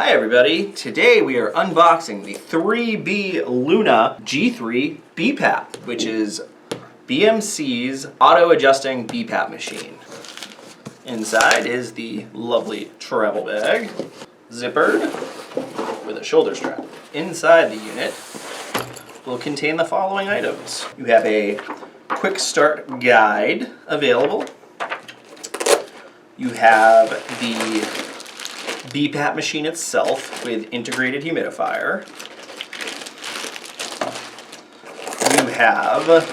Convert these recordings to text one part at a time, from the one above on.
Hi everybody, today we are unboxing the 3B Luna G3 BIPAP, which is BMC's auto-adjusting BIPAP machine. Inside is the lovely travel bag, zippered with a shoulder strap. Inside the unit will contain the following items. You have a quick start guide available. You have the BIPAP machine itself with integrated humidifier. You have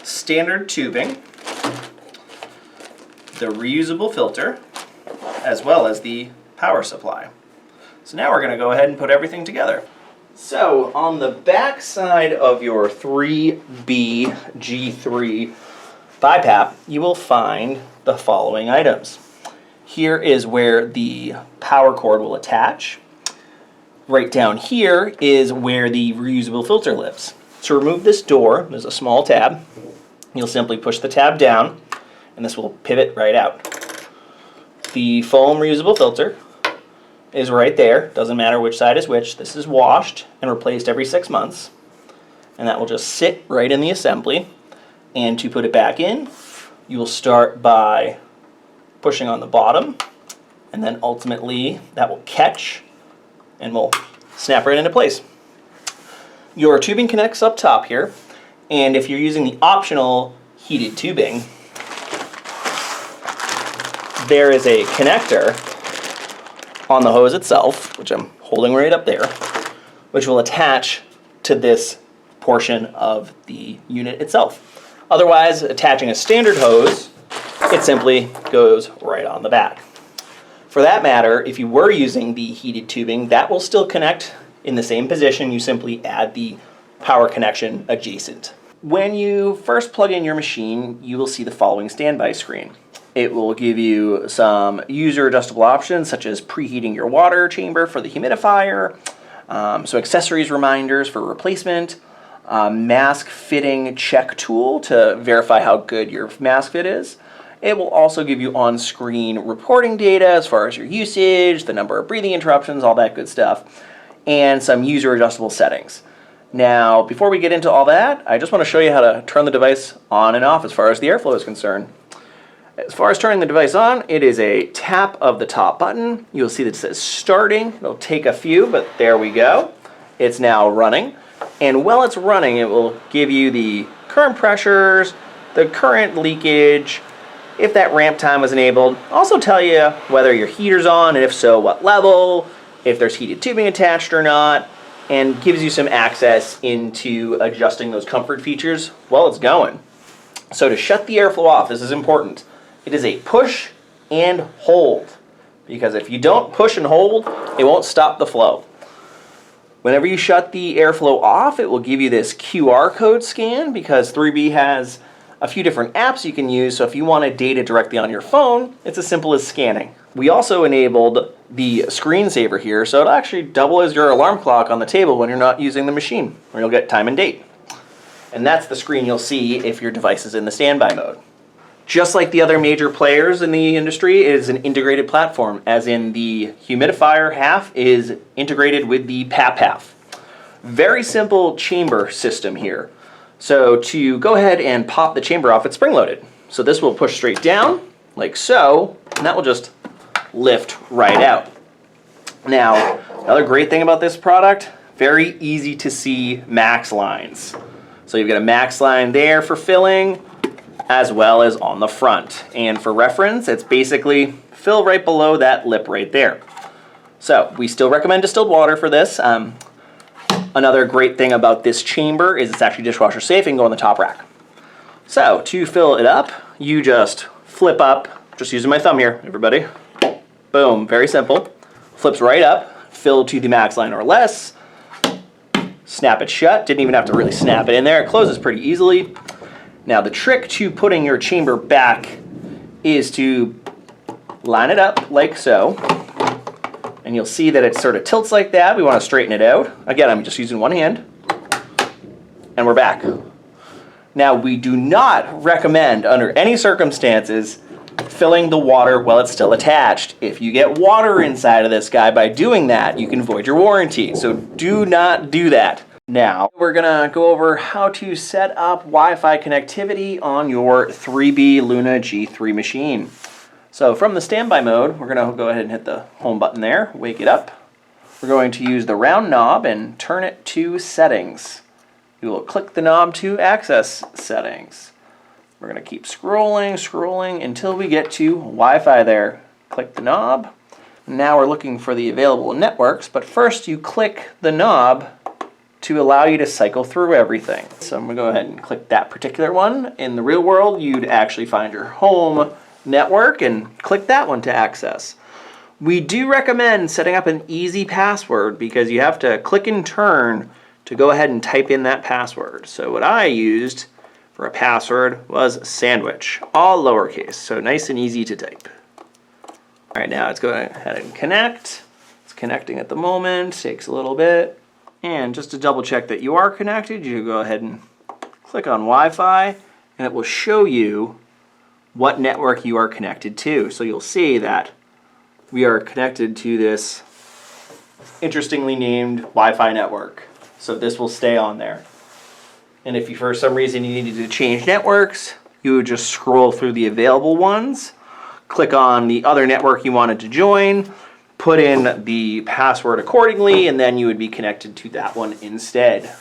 standard tubing, the reusable filter, as well as the power supply. So now we're going to go ahead and put everything together. So on the back side of your 3B G3 BiPAP, you will find the following items. Here is where the power cord will attach. Right down here is where the reusable filter lives. To remove this door, there's a small tab. You'll simply push the tab down, and this will pivot right out. The foam reusable filter is right there. Doesn't matter which side is which. This is washed and replaced every 6 months. And that will just sit right in the assembly. And to put it back in, you will start by pushing on the bottom, and then ultimately that will catch and will snap right into place. Your tubing connects up top here, and if you're using the optional heated tubing, there is a connector on the hose itself, which I'm holding right up there, which will attach to this portion of the unit itself. Otherwise, attaching a standard hose, it simply goes right on the back. For that matter, if you were using the heated tubing, that will still connect in the same position. You simply add the power connection adjacent. When you first plug in your machine, you will see the following standby screen. It will give you some user adjustable options, such as preheating your water chamber for the humidifier, some accessories reminders for replacement, mask fitting check tool to verify how good your mask fit is. It will also give you on-screen reporting data as far as your usage, the number of breathing interruptions, all that good stuff, and some user-adjustable settings. Now, before we get into all that, I just want to show you how to turn the device on and off as far as the airflow is concerned. As far as turning the device on, it is a tap of the top button. You'll see that it says starting. It'll take a few, but there we go. It's now running. And while it's running, it will give you the current pressures, the current leakage, if that ramp time was enabled. Also tell you whether your heater's on, and if so, what level, if there's heated tubing attached or not, and gives you some access into adjusting those comfort features while it's going. So to shut the airflow off, this is important. It is a push and hold, because if you don't push and hold, it won't stop the flow. Whenever you shut the airflow off, it will give you this QR code scan, because 3B has a few different apps you can use, so if you wanted data directly on your phone, it's as simple as scanning. We also enabled the screensaver here, so it'll actually double as your alarm clock on the table when you're not using the machine, where you'll get time and date. And that's the screen you'll see if your device is in the standby mode. Just like the other major players in the industry, it is an integrated platform, as in the humidifier half is integrated with the PAP half. Very simple chamber system here. So to go ahead and pop the chamber off, it's spring-loaded. So this will push straight down, like so, and that will just lift right out. Now, another great thing about this product, very easy to see max lines. So you've got a max line there for filling, as well as on the front. And for reference, it's basically fill right below that lip right there. So we still recommend distilled water for this. Another great thing about this chamber is it's actually dishwasher safe and can go on the top rack. So to fill it up, you just flip up, just using my thumb here, everybody. Boom, very simple. Flips right up, fill to the max line or less. Snap it shut, didn't even have to really snap it in there. It closes pretty easily. Now the trick to putting your chamber back is to line it up like so. And you'll see that it sort of tilts like that. We want to straighten it out. Again, I'm just using one hand. And we're back. Now, we do not recommend, under any circumstances, filling the water while it's still attached. If you get water inside of this guy by doing that, you can void your warranty. So do not do that. Now, we're gonna go over how to set up Wi-Fi connectivity on your 3B Luna G3 machine. So from the standby mode, we're gonna go ahead and hit the home button there, wake it up. We're going to use the round knob and turn it to settings. You will click the knob to access settings. We're going to keep scrolling until we get to Wi-Fi there. Click the knob. Now we're looking for the available networks, but first you click the knob to allow you to cycle through everything. So I'm going to go ahead and click that particular one. In the real world, you'd actually find your home network and click that one to access. We do recommend setting up an easy password because you have to click and turn to go ahead and type in that password. So what I used for a password was sandwich, all lowercase, so nice and easy to type. All right, now let's go ahead and connect. It's connecting at the moment, takes a little bit. And just to double check that you are connected, you go ahead and click on Wi-Fi, and it will show you what network you are connected to. So you'll see that we are connected to this interestingly named Wi-Fi network. So this will stay on there. And if you, for some reason, you needed to change networks, you would just scroll through the available ones, click on the other network you wanted to join, put in the password accordingly, and then you would be connected to that one instead.